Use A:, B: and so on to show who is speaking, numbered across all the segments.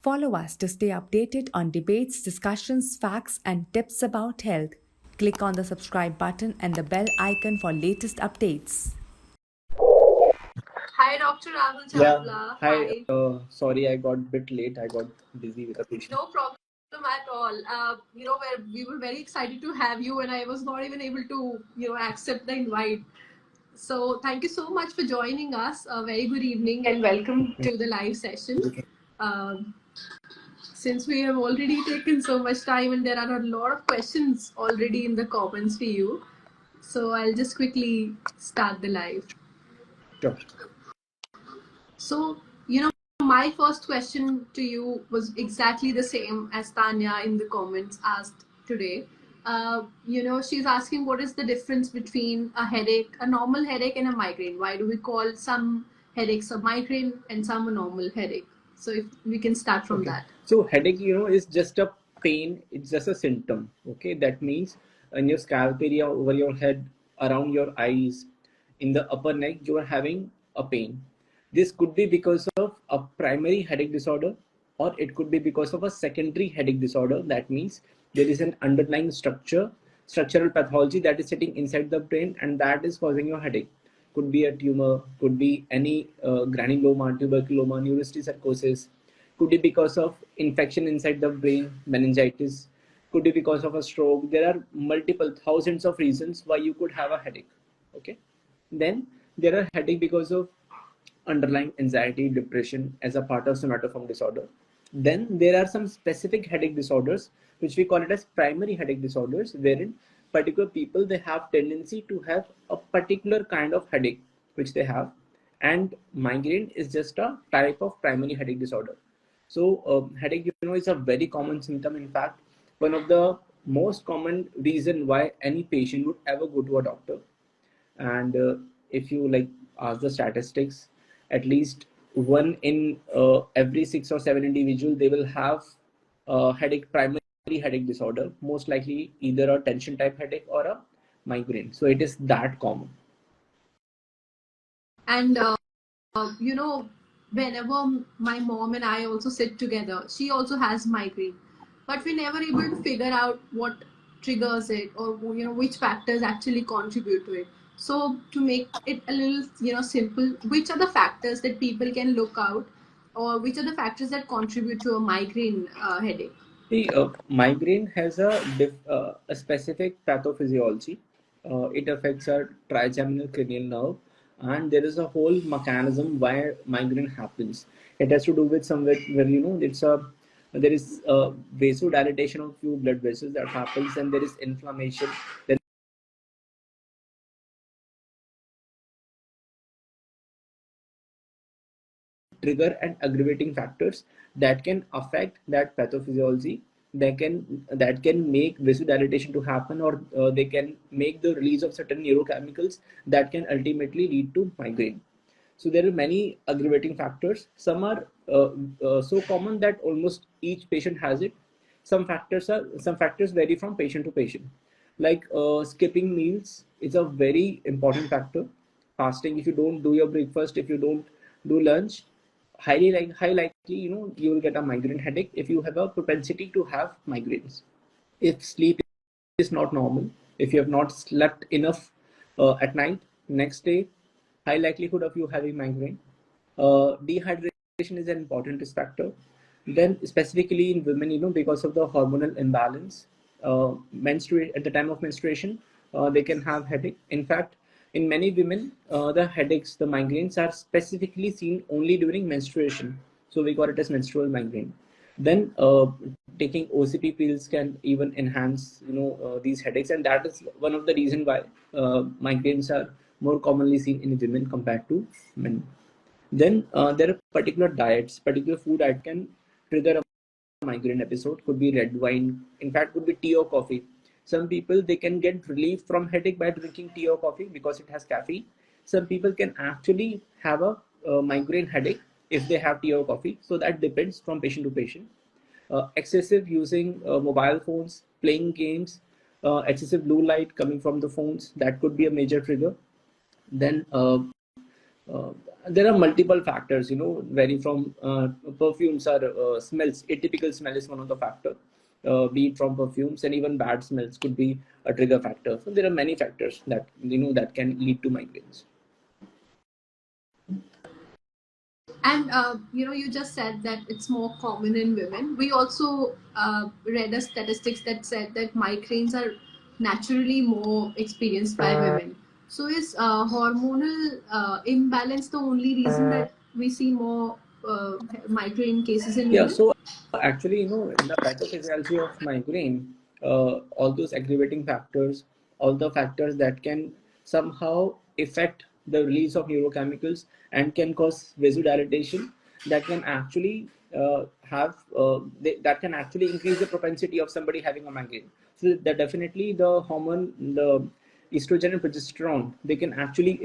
A: Follow us to stay updated on debates, discussions, facts, and tips about health. Click on the subscribe button and the bell icon for latest updates.
B: Hi, Dr. Rahul
C: Yeah.
B: Chawla.
C: Hi. Sorry, I got a bit late. I got busy with a patient.
B: No problem at all. We were very excited to have you, and I was not even able to, accept the invite. So thank you so much for joining us. A very good evening and welcome to the live session. Um, since we have already taken so much time and there are a lot of questions already in the comments for you, so I'll just quickly start the live.
C: Sure.
B: So, my first question to you was exactly the same as Tanya in the comments asked today. She's asking what is the difference between a headache, a normal headache, and a migraine? Why do we call some headaches a migraine and some a normal headache? So, if we can start from that.
C: So headache, is just a pain. It's just a symptom. Okay, that means in your scalp area, over your head, around your eyes, in the upper neck, you are having a pain. This could be because of a primary headache disorder, or it could be because of a secondary headache disorder. That means there is an underlying structural pathology that is sitting inside the brain, and that is causing your headache. Could be a tumor, could be any granuloma, tuberculoma, neurosticercosis. Could be because of infection inside the brain, meningitis. Could be because of a stroke. There are multiple thousands of reasons why you could have a headache. Okay. Then there are headache because of underlying anxiety, depression as a part of somatoform disorder. Then there are some specific headache disorders, which we call it as primary headache disorders, wherein particular people, they have tendency to have a particular kind of headache, which they have. And migraine is just a type of primary headache disorder. So headache, is a very common symptom. In fact, one of the most common reason why any patient would ever go to a doctor. And if you ask the statistics, at least one in every 6 or 7 individual, they will have headache, primary headache disorder, most likely either a tension type headache or a migraine. So it is that common.
B: And whenever my mom and I also sit together, she also has migraine, but we never able to figure out what triggers it, or which factors actually contribute to it. So to make it a little simple, which are the factors that people can look out, or which are the factors that contribute to a migraine headache?
C: See, migraine has a specific pathophysiology. It affects our trigeminal cranial nerve, and there is a whole mechanism why migraine happens. It has to do with somewhere where there is a vasodilatation of few blood vessels that happens, and there is inflammation. Then trigger and aggravating factors that can affect that pathophysiology, that can make vasodilatation to happen, or they can make the release of certain neurochemicals that can ultimately lead to migraine. So there are many aggravating factors. Some are so common that almost each patient has it. Some factors vary from patient to patient. Like skipping meals is a very important factor. Fasting, if you don't do your breakfast, if you don't do lunch, high likely, you will get a migraine headache if you have a propensity to have migraines. If sleep is not normal, if you have not slept enough at night, next day, high likelihood of you having migraine. Dehydration is an important risk factor. Then specifically in women, because of the hormonal imbalance, at the time of menstruation, they can have headache. In fact, in many women, the headaches, the migraines are specifically seen only during menstruation. So we call it as menstrual migraine. Then taking OCP pills can even enhance, these headaches, and that is one of the reason why migraines are more commonly seen in women compared to men. Then there are particular food that can trigger a migraine episode. Could be red wine. In fact, could be tea or coffee. Some people, they can get relief from headache by drinking tea or coffee because it has caffeine. Some people can actually have a migraine headache if they have tea or coffee. So that depends from patient to patient. Excessive using mobile phones, playing games, excessive blue light coming from the phones, that could be a major trigger. Then Uh, there are multiple factors, vary from perfumes or smells. Atypical smell is one of the factor, be it from perfumes, and even bad smells could be a trigger factor. So there are many factors that that can lead to migraines.
B: And you just said that it's more common in women. We also read a statistics that said that migraines are naturally more experienced by women. So is hormonal imbalance the only reason that we see more migraine cases in
C: Yeah,
B: women?
C: so actually, in the pathophysiology of migraine, all those aggravating factors, all the factors that can somehow affect the release of neurochemicals and can cause vasodilatation, that can actually that can actually increase the propensity of somebody having a migraine. So that definitely the hormone, the estrogen and progesterone, they can actually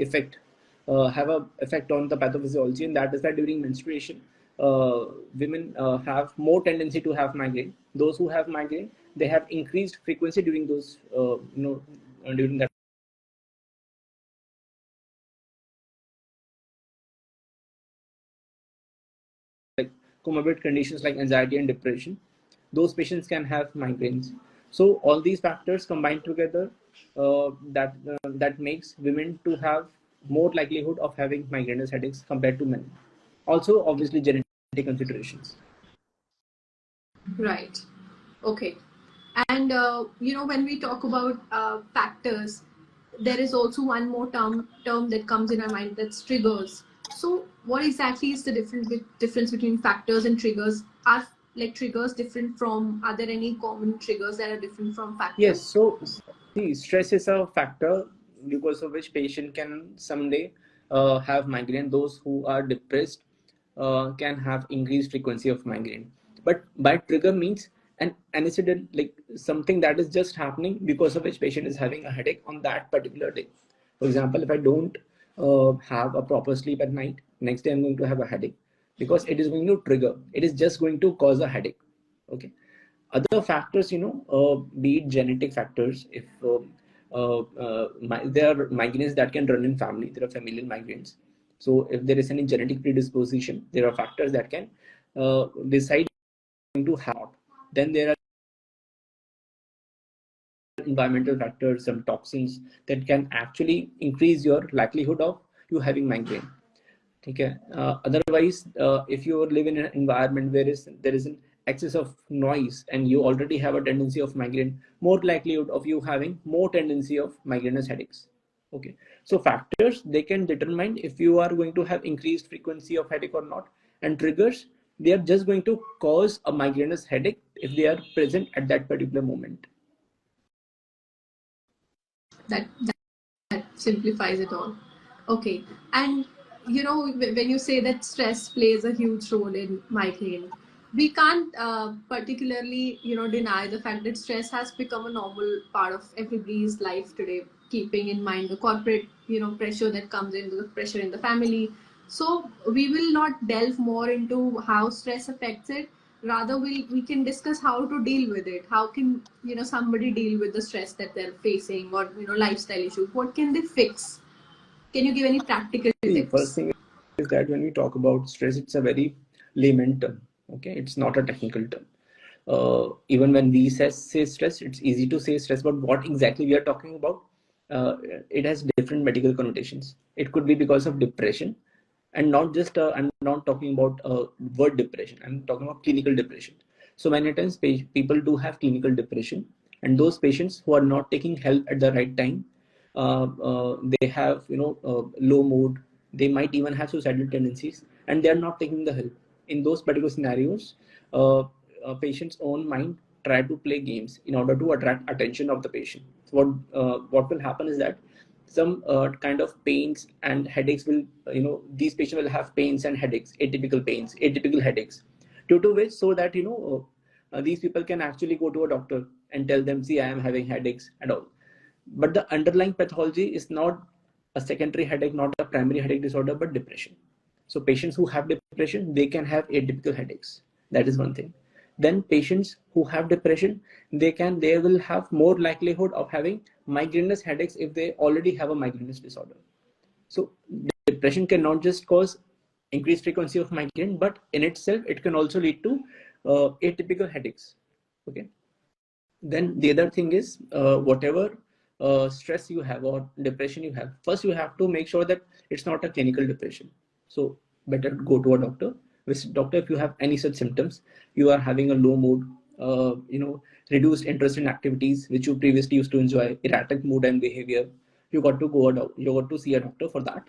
C: have a effect on the pathophysiology, and that is that during menstruation, women have more tendency to have migraine. Those who have migraine, they have increased frequency during those, during that, like comorbid conditions like anxiety and depression. Those patients can have migraines. So all these factors combined together, that makes women to have more likelihood of having migrainous headaches compared to men. Also, obviously, genetic considerations.
B: Right. Okay. And when we talk about factors, there is also one more term that comes in our mind, that's triggers. So, what exactly is the difference between factors and triggers? Are like triggers different from? Are there any common triggers that are different from
C: Yes,
B: factors?
C: so see, stress is a factor because of which patient can someday have migraine. Those who are depressed can have increased frequency of migraine. But by trigger means an antecedent, like something that is just happening because of which patient is having a headache on that particular day. For example, if I don't have a proper sleep at night, next day I'm going to have a headache because it is going to trigger. It is just going to cause a headache. Okay. Other factors, be it genetic factors. If there are migraines that can run in family, there are familial migraines. So if there is any genetic predisposition, there are factors that can decide to have. Then there are environmental factors, some toxins that can actually increase your likelihood of you having migraine. Okay. Otherwise, if you live in an environment where there is an excess of noise and you already have a tendency of migraine, more likelihood of you having more tendency of migrainous headaches. Okay. So factors, they can determine if you are going to have increased frequency of headache or not, and triggers, they are just going to cause a migrainous headache if they are present at that particular moment.
B: That simplifies it all. Okay. And when you say that stress plays a huge role in migraine, we can't particularly deny the fact that stress has become a normal part of everybody's life today, keeping in mind the corporate pressure that comes into the pressure in the family. So we will not delve more into how stress affects it. Rather, we can discuss how to deal with it. How can somebody deal with the stress that they're facing, or lifestyle issues? What can they fix? Can you give any practical
C: The first
B: tips?
C: thing is that when we talk about stress, it's a very layman term. Okay, it's not a technical term. Even when we say stress, it's easy to say stress, but what exactly we are talking about, it has different medical connotations. It could be because of depression, and not just I'm not talking about word depression. I'm talking about clinical depression. So many times people do have clinical depression, and those patients who are not taking help at the right time, they have low mood. They might even have suicidal tendencies, and they are not taking the help. In those particular scenarios, a patient's own mind try to play games in order to attract attention of the patient. So what will happen is that some kind of pains and headaches will, these patients will have pains and headaches, atypical pains, atypical headaches, due to which, so that these people can actually go to a doctor and tell them, see, I am having headaches and all. But the underlying pathology is not a secondary headache, not a primary headache disorder, but depression. So patients who have depression, they can have atypical headaches. That is one thing. Then patients who have depression, they will have more likelihood of having migrainous headaches if they already have a migrainous disorder. So depression cannot just cause increased frequency of migraine, but in itself it can also lead to atypical headaches. Okay. Then the other thing is, whatever stress you have or depression you have, first you have to make sure that it's not a clinical depression. So better go to a doctor. Visit doctor if you have any such symptoms. You are having a low mood, reduced interest in activities which you previously used to enjoy, erratic mood and behavior. You got to you got to see a doctor for that,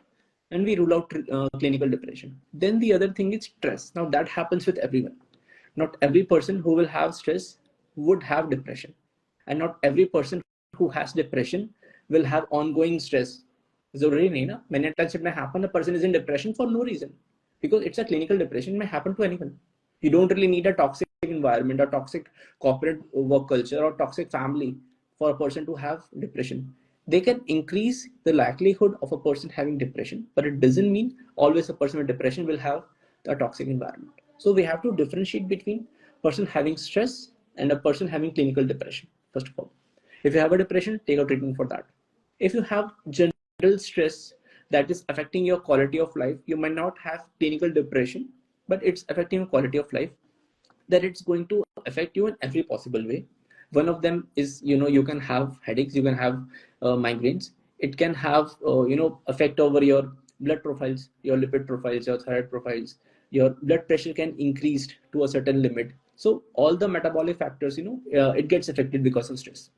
C: and we rule out clinical depression. Then the other thing is stress. Now that happens with everyone. Not every person who will have stress would have depression, and not every person who has depression will have ongoing stress. जरूरी नहीं ना, many times it may happen a person is in depression for no reason, because it's a clinical depression, may happen to anyone. You don't really need a toxic environment or toxic corporate work culture or toxic family for a person to have depression. They can increase the likelihood of a person having depression, but it doesn't mean always a person with depression will have a toxic environment. So we have to differentiate between person having stress and a person having clinical depression. First of all, if you have a depression, take a treatment for that. If you have general stress that is affecting your quality of life, you might not have clinical depression, but it's affecting your quality of life, that it's going to affect you in every possible way. One of them is, you can have headaches, you can have migraines. It can have, effect over your blood profiles, your lipid profiles, your thyroid profiles. Your blood pressure can increase to a certain limit. So all the metabolic factors, it gets affected because of stress.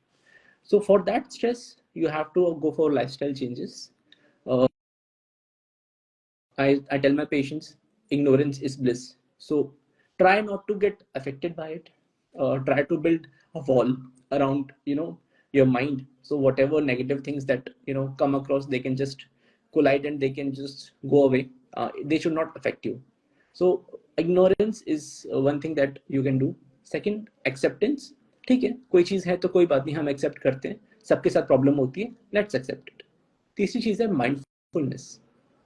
C: So for that stress, you have to go for lifestyle changes. I tell my patients, ignorance is bliss. So try not to get affected by it. Try to build a wall around, your mind. So whatever negative things that, come across, they can just collide and they can just go away. They should not affect you. So ignorance is one thing that you can do. Second, acceptance. ठीक है, कोई चीज है तो कोई बात नहीं, हम एक्सेप्ट करते हैं, सबके साथ प्रॉब्लम होती है, लेट्स एक्सेप्ट इट. तीसरी चीज है माइंडफुलनेस.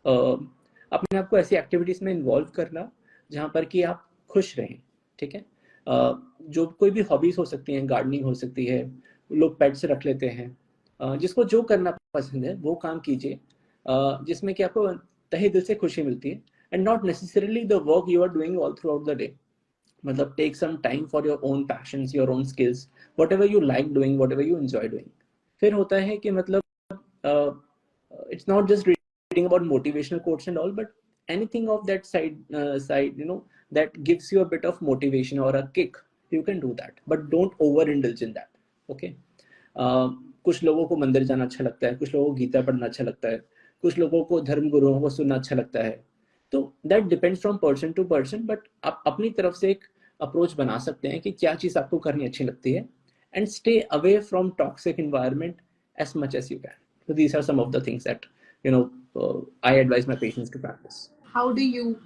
C: अपने आप को ऐसी एक्टिविटीज में इन्वॉल्व करना जहां पर कि आप खुश रहें. ठीक है. जो कोई भी हॉबीज हो सकती हैं, गार्डनिंग हो सकती है, लोग पेट्स रख लेते हैं. जिसको जो करना पसंद है वो काम कीजिए, जिसमें कि आपको तहे दिल से खुशी मिलती है, and not necessarily the work you are doing all throughout the day. मतलब take some time for your own passions, your own skills, whatever you like doing, whatever you enjoy doing. फिर होता है कि मतलब it's not just reading about motivational quotes and all, but anything of that side, that gives you a bit of motivation or a kick, you can do that, but don't overindulge in that. Okay. कुछ लोगों को मंदिर जाना अच्छा लगता है, कुछ लोगों को गीता पढ़ना अच्छा लगता है, कुछ लोगों को धर्म गुरुओं को सुनना अच्छा लगता है. तो that depends from person to person, but आप अपनी तरफ से एक अप्रोच बना सकते हैं कि क्या चीज आपको करनी अच्छी लगती है, and stay away from toxic environment as much as you can. So these are some of the things that I advise my patients to practice.
B: How do you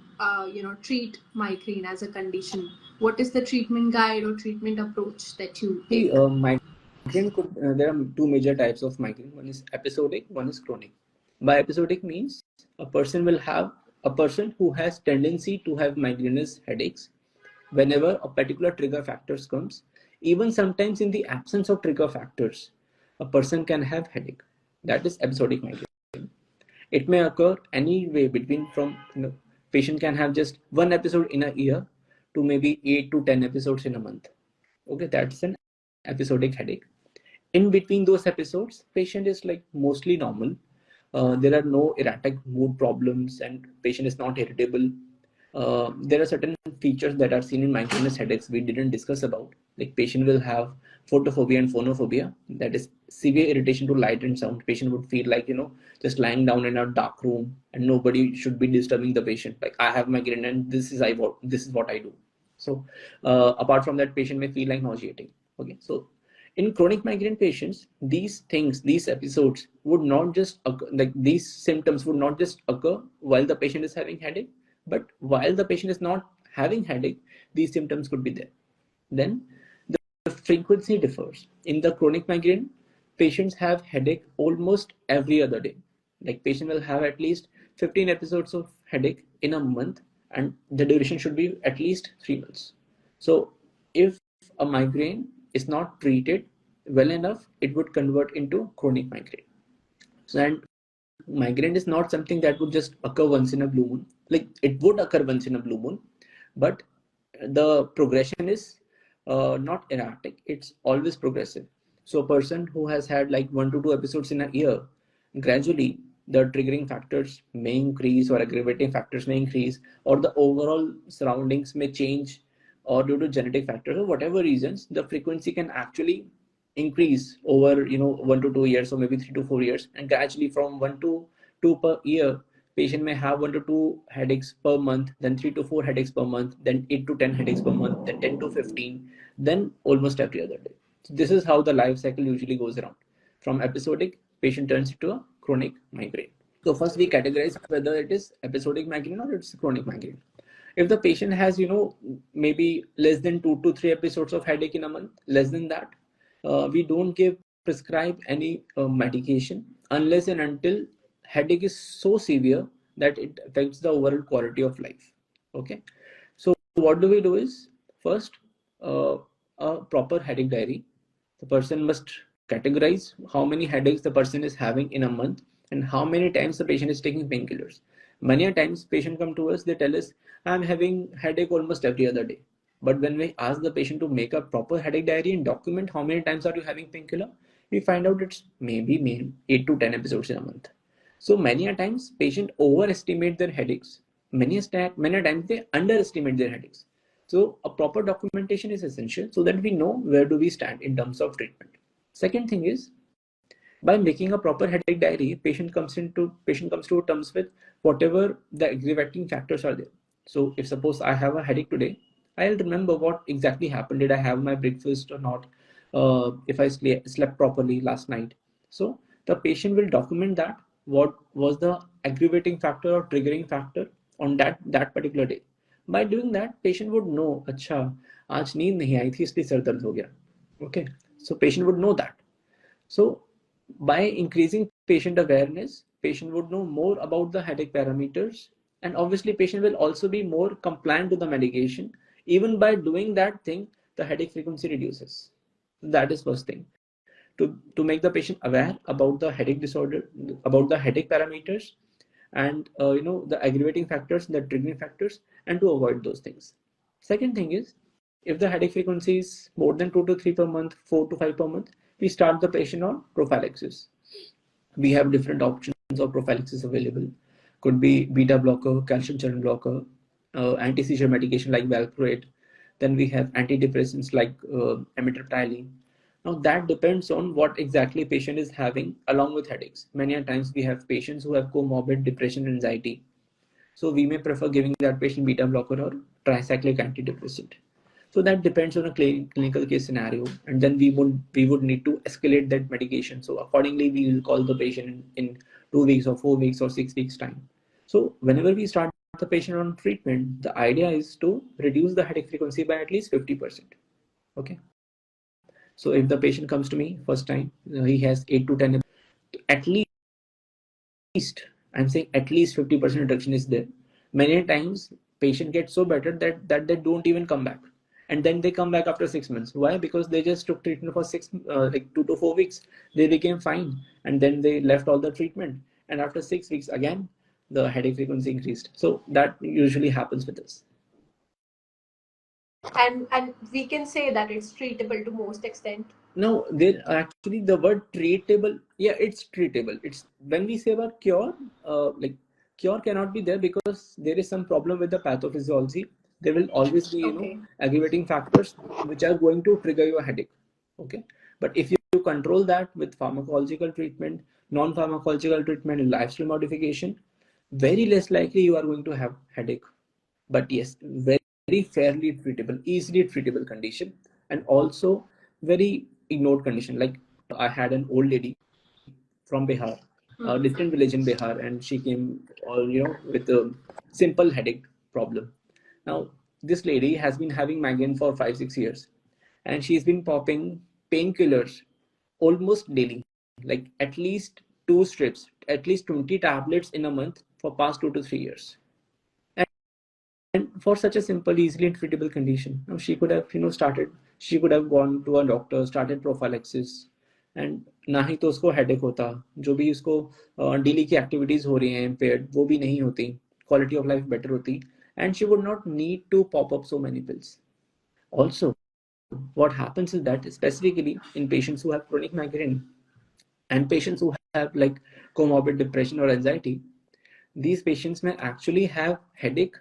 B: treat migraine as a condition? What is the treatment guide or treatment approach that you take?
C: Migraine there are two major types of migraine. One is episodic, one is chronic. By episodic means a person who has tendency to have migrainous headaches whenever a particular trigger factors comes. Even sometimes in the absence of trigger factors, a person can have headache. That is episodic migraine. It may occur anyway between patient can have just one episode in a year to maybe 8 to 10 episodes in a month. Okay, that's an episodic headache. In between those episodes, patient is like mostly normal. There are no erratic mood problems and patient is not irritable. There are certain features that are seen in migrainous headaches we didn't discuss about. Like patient will have photophobia and phonophobia, that is severe irritation to light and sound. Patient would feel like just lying down in a dark room and nobody should be disturbing the patient. Like, I have migraine and this is what I do. So apart from that, patient may feel like nauseating. Okay, so in chronic migraine patients, these episodes would not just occur, like these symptoms would not just occur while the patient is having headache, but while the patient is not having headache, these symptoms could be there. Then the frequency differs. In the chronic migraine, patients have headache almost every other day. Like patient will have at least 15 episodes of headache in a month, and the duration should be at least 3 months. So if a migraine is not treated well enough, it would convert into chronic migraine. So, and migraine is not something that would just occur once in a blue moon. Like it would occur once in a blue moon, but the progression is not erratic. It's always progressive. So a person who has had like 1 to 2 episodes in a year, gradually the triggering factors may increase or aggravating factors may increase, or the overall surroundings may change, or due to genetic factors or whatever reasons, the frequency can actually increase over 1 to 2 years, or maybe 3 to 4 years, and gradually from 1 to 2 per year, patient may have 1 to 2 headaches per month, then 3 to 4 headaches per month, then 8 to 10 headaches per month, then 10 to 15, then almost every other day. So this is how the life cycle usually goes around. From episodic, patient turns into a chronic migraine. So first we categorize whether it is episodic migraine or it's chronic migraine. If the patient has, maybe less than 2 to 3 episodes of headache in a month, less than that, we don't prescribe any medication unless and until headache is so severe that it affects the overall quality of life. Okay. So what do we do is, first, a proper headache diary. The person must categorize how many headaches the person is having in a month and how many times the patient is taking painkillers. Many a times patient come to us, they tell us, I'm having headache almost every other day. But when we ask the patient to make a proper headache diary and document how many times are you having painkiller, we find out it's maybe 8 to 10 episodes in a month. So many a times patient overestimate their headaches. Many a times they underestimate their headaches. So a proper documentation is essential so that we know where do we stand in terms of treatment. Second thing is, by making a proper headache diary, patient comes to terms with whatever the aggravating factors are there. So if suppose I have a headache today, I'll remember what exactly happened. Did I have my breakfast or not? If I slept properly last night. So the patient will document that what was the aggravating factor or triggering factor on that particular day. By doing that, patient would know, अच्छा आज नींद नहीं आई थी इसलिए sir दर्द हो गया. Okay, so patient would know that. So by increasing patient awareness, patient would know more about the headache parameters, and obviously patient will also be more compliant to the medication. Even by doing that thing, the headache frequency reduces. That is first thing. To make the patient aware about the headache disorder, about the headache parameters, and the aggravating factors, the triggering factors, and to avoid those things. Second thing is, if the headache frequency is more than 2 to 3 per month, 4 to 5 per month, we start the patient on prophylaxis. We have different options of prophylaxis available. Could be beta blocker, calcium channel blocker, anti-seizure medication like valproate. Then we have antidepressants like amitriptyline. Now that depends on what exactly patient is having along with headaches. Many times we have patients who have comorbid depression and anxiety. So we may prefer giving that patient beta blocker or tricyclic antidepressant. So that depends on a clinical case scenario, and then we would need to escalate that medication. So accordingly, we will call the patient in 2 weeks or 4 weeks or 6 weeks time. So whenever we start the patient on treatment, the idea is to reduce the headache frequency by at least 50%. Okay. So if the patient comes to me first time, he has 8 to 10, at least, I'm saying at least 50% reduction is there. Many times patient gets so better that they don't even come back, and then they come back after 6 months. Why? Because they just took treatment for like 2 to 4 weeks, they became fine, and then they left all the treatment, and after 6 weeks again the headache frequency increased. So that usually happens with us.
B: And we can say that it's treatable to most extent.
C: No, there actually the word treatable, yeah, it's treatable. It's when we say about cure, like cure cannot be there because there is some problem with the pathophysiology. There will always be,
B: Okay.
C: aggravating factors which are going to trigger your headache. Okay, but if you control that with pharmacological treatment, non-pharmacological treatment, and lifestyle modification, very less likely you are going to have headache. But yes, very fairly treatable, easily treatable condition, and also very ignored condition. Like I had an old lady from Bihar, a distant village in Bihar, and she came all with a simple headache problem. Now this lady has been having migraine for 5 6 years, and she's been popping painkillers almost daily, like at least 2 strips, at least 20 tablets in a month for past 2 to 3 years. And for such a simple, easily treatable condition, now she could have, she could have gone to a doctor, started prophylaxis, and ना ही तो उसको headache होता, जो भी उसको daily की activities हो रही हैं इम्पेयर्ड वो भी नहीं होती, quality of life better होती, and she would not need to pop up so many pills. Also, what happens is that specifically in patients who have chronic migraine and patients who have like comorbid depression or anxiety, these patients may actually have headache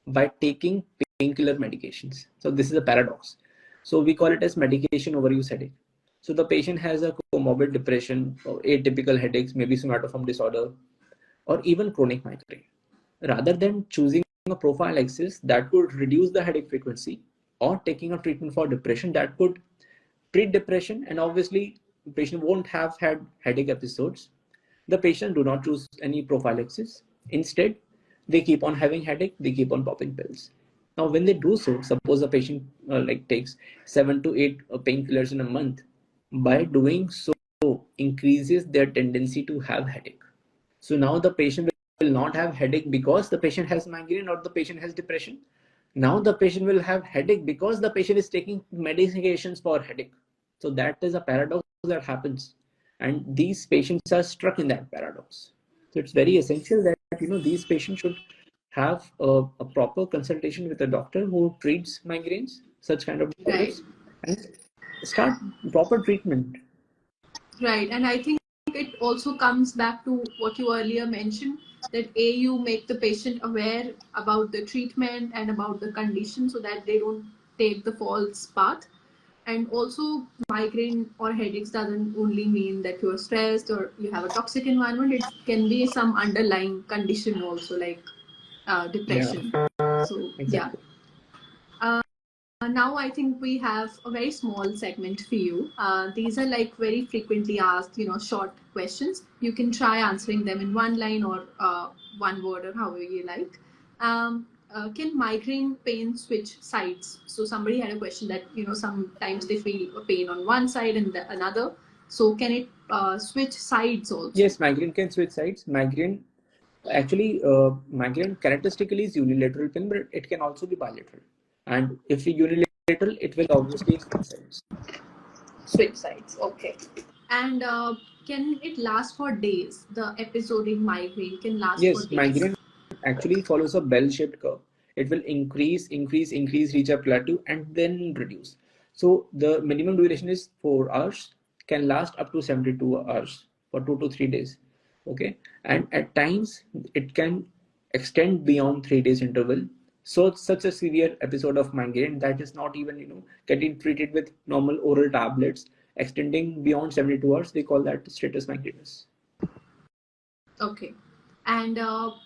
C: by taking painkiller medications. So this is a paradox. So we call it as medication overuse headache. So the patient has a comorbid depression or atypical headaches, maybe somatoform disorder, or even chronic migraine. Rather than choosing a prophylaxis that could reduce the headache frequency or taking a treatment for depression that could treat depression, and obviously the patient won't have had headache episodes, the patient do not choose any prophylaxis. Instead, they keep on having headache, they keep on popping pills. Now when they do so, suppose a patient like takes 7 to 8 painkillers in a month, by doing so increases their tendency to have headache. So now the patient will not have headache because the patient has migraine or the patient has depression. Now the patient will have headache because the patient is taking medications for headache. So that is a paradox that happens, and these patients are stuck in that paradox. So it's very essential that these patients should have a proper consultation with a doctor who treats migraines, such kind of
B: Right.
C: disorders, and start proper treatment.
B: Right, and I think it also comes back to what you earlier mentioned, that you make the patient aware about the treatment and about the condition so that they don't take the false path. And also, migraine or headaches doesn't only mean that you're stressed or you have a toxic environment. It can be some underlying condition also, like
C: Yeah,
B: depression. So yeah.
C: exactly.
B: Now I think we have a very small segment for you. These are like very frequently asked, short questions. You can try answering them in one line or one word or however you like. Can migraine pain switch sides? So somebody had a question that sometimes they feel a pain on one side and another. So can it switch sides also?
C: Yes, migraine can switch sides. Migraine characteristically is unilateral pain, but it can also be bilateral. And if unilateral, it will obviously switch sides.
B: Switch sides. Okay. And can it last for days? The episodic migraine can last for
C: Yes,
B: days.
C: migraine actually follows a bell-shaped curve. It will increase, increase, increase, reach a plateau, and then reduce. So the minimum duration is 4 hours, can last up to 72 hours for 2 to 3 days. Okay, and at times it can extend beyond 3 days interval. So such a severe episode of migraine that is not even getting treated with normal oral tablets, extending beyond 72 hours, they call that status migrainous.
B: Okay. And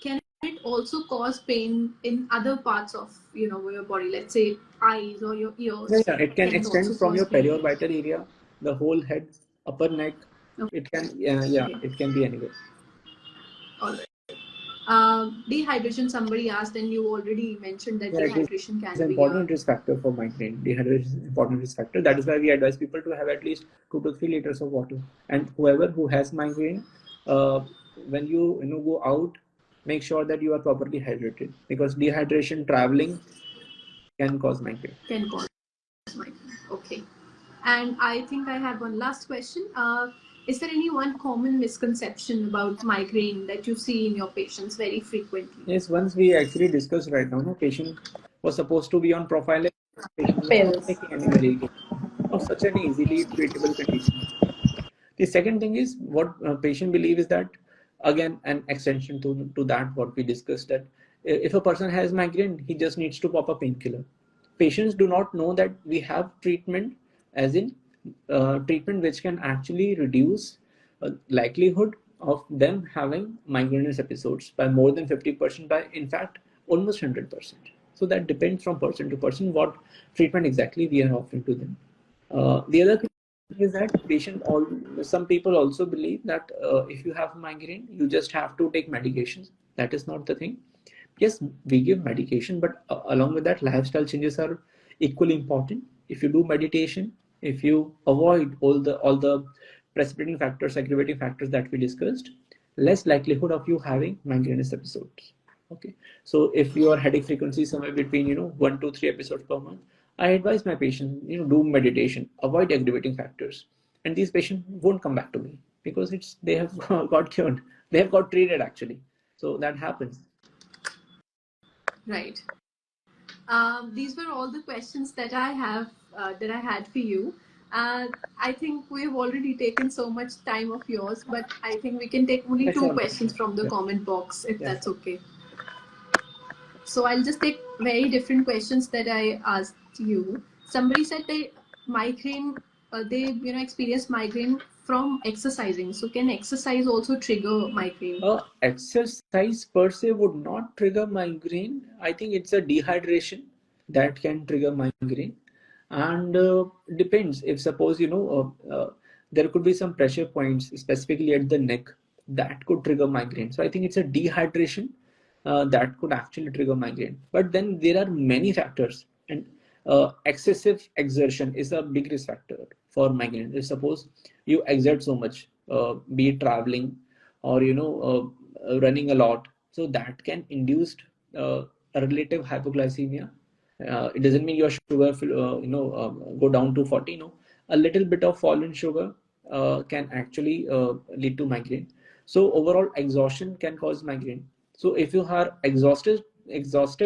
B: can it also cause pain in other parts of your body? Let's say eyes or your
C: Yeah,
B: ears.
C: yeah, it can
B: Can it also
C: extend from
B: cause
C: your
B: pain?
C: periorbital area, the whole head, upper neck. It can, yeah,
B: Okay.
C: it can be anywhere.
B: All right. Dehydration. Somebody asked, and you already mentioned that
C: Yeah, it is
B: dehydration
C: an
B: can be a
C: important risk factor for migraine. Dehydration is an important risk factor. That is why we advise people to have at least 2 to 3 liters of water. And whoever who has migraine, when you go out, make sure that you are properly hydrated because dehydration traveling can cause migraine.
B: can cause migraine. Okay. And I think I have one last question. Is there any one common misconception about migraine that you see in your patients very frequently?
C: Yes, once we actually discussed right now, no patient was supposed to be on profile. Patient was not
B: Pills.
C: taking any medication of such an easily treatable condition. The second thing is what patient believe is that, again an extension to that what we discussed, that if a person has migraine, he just needs to pop a painkiller. Patients do not know that we have treatment, as in treatment which can actually reduce likelihood of them having migrainous episodes by more than 50%, by in fact almost 100%. So that depends from person to person what treatment exactly we are offering to them. The other thing is that some people also believe that if you have migraine, you just have to take medications. That is not the thing. Yes, we give medication, but along with that, lifestyle changes are equally important. If you do meditation, if you avoid all the precipitating factors, aggravating factors that we discussed, less likelihood of you having migrainous episodes. Okay, so if your headache frequency is somewhere between 1 to 3 episodes per month, I advise my patients do meditation, avoid aggravating factors, and these patients won't come back to me because they have got cured, they have got treated actually. So that happens.
B: Right. These were all the questions that I had for you. I think we've already taken so much time of yours, but I think we can take only two
C: Sure.
B: questions from the
C: Yeah.
B: comment box, if
C: Yeah.
B: that's okay. So I'll just take very different questions that I asked you. Somebody said they migraine, they experience migraine from exercising. So can exercise also trigger migraine?
C: Exercise per se would not trigger migraine. I think it's a dehydration that can trigger migraine, and depends. If suppose there could be some pressure points specifically at the neck that could trigger migraine. So I think it's a dehydration that could actually trigger migraine. But then there are many factors, and excessive exertion is a big risk factor for migraine. If suppose you exert so much, be it traveling or running a lot, so that can induce a relative hypoglycemia. It doesn't mean your sugar go down to 40. No, a little bit of fall in sugar can actually lead to migraine. So overall exhaustion can cause migraine. So if you are exhausted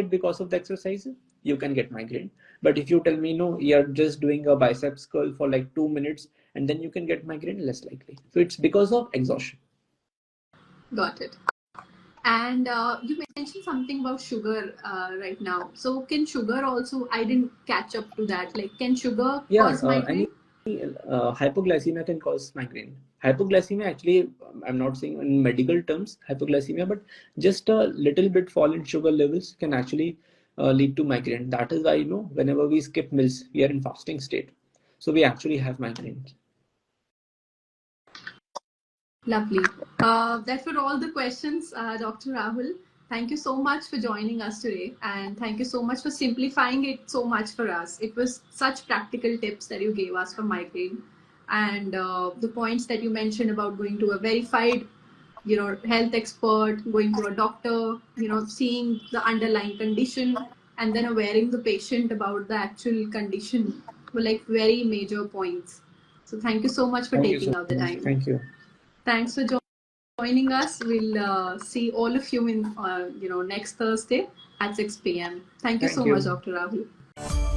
C: because of the exercise, you can get migraine. But if you tell me no, you're just doing a biceps curl for like 2 minutes and then you can get migraine, less likely. So it's because of exhaustion.
B: Got it. And you mentioned something about sugar right now. So can sugar also? I didn't catch up to that. Like, can sugar
C: Yeah,
B: cause migraine?
C: hypoglycemia can cause migraine. Hypoglycemia, actually, I'm not saying in medical terms hypoglycemia, but just a little bit fall in sugar levels can actually lead to migraine. That is why, whenever we skip meals, we are in fasting state. So we actually have migraines.
B: Lovely. That were all the questions, Dr. Rahul. Thank you so much for joining us today, and thank you so much for simplifying it so much for us. It was such practical tips that you gave us for migraine, and the points that you mentioned about going to a verified, health expert, going to a doctor, seeing the underlying condition, and then awareing the patient about the actual condition were like very major points. So thank you so much for
C: Thank you
B: taking
C: so
B: out the
C: much.
B: time.
C: Thank you.
B: Thanks for joining us. We'll see all of you in next Thursday at 6 p.m. Thank you
C: Thank
B: so much,
C: you.
B: Dr. Rahul.